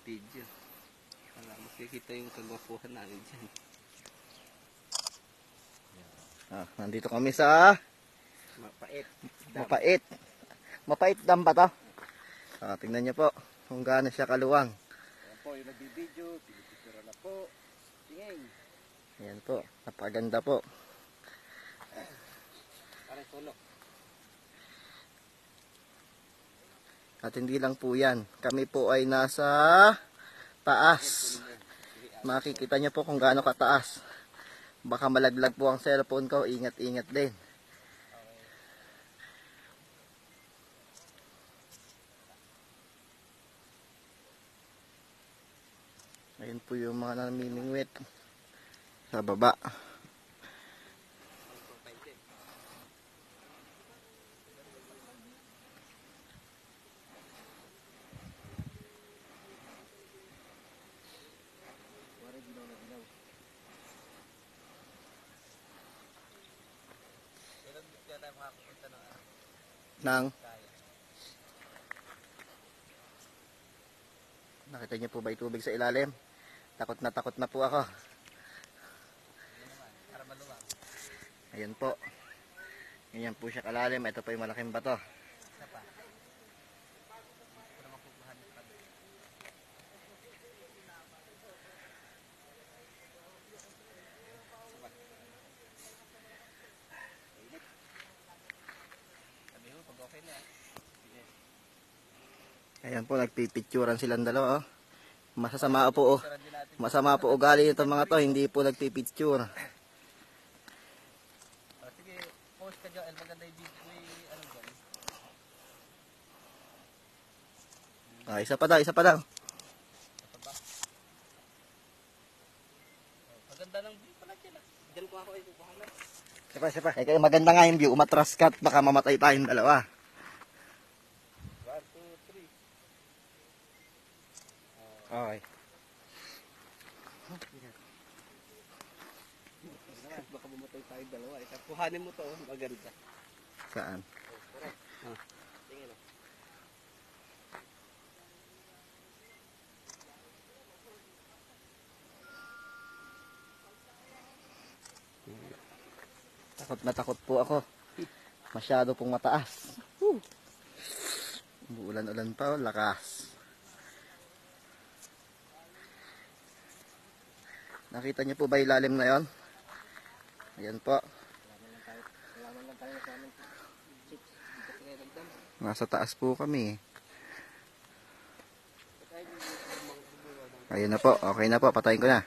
video. Para makikita yung kagwapuhan namin dyan. Nandito kami sa Mapait. Mapait dam ba to? Tingnan nyo po kung gaano siya kaluwang. Ayan po yung nagbibideo, pinipicture na po. Tingin. Ayan po, napaganda po. Parang solo. At hindi lang po yan, kami po ay nasa taas. Makikita nyo po kung gaano kataas. Baka malaglag po ang cellphone ko, ingat-ingat din. Ayun po yung mga namimingwit sa baba. Nakita niyo po ba yung tubig sa ilalim? Takot na po ako. Ayan po. Ganyan po siya kalalim. Ito pa yung malaking bato. Ayan po, nagpipicturan silang dalawa. Oh. Masasama po. Oh. Masama po ugali nito mga to. Hindi po nagpipicture. Sige, post ka dyan. Maganda yung video. Ano dyan? Isa pa daw, isa pa daw. Maganda ng view pala dyan. Dyan ko ako ay kukuha na. Isa pa. Kaya maganda nga yung view. Umatras ka at baka mamatay tayong dalawa. 1, 2, 3. Okay. Baka mamatay tayo dalawa. Kuhanin mo to, maganda. Saan? Tingin o. Takot po ako. Masyado pong mataas. Umuulan-ulan pa, lakas. Nakita niyo po ba yung lalim na yon? Ayan po. Nasa taas po kami. Ayun na po, okay na po, patayin ko na.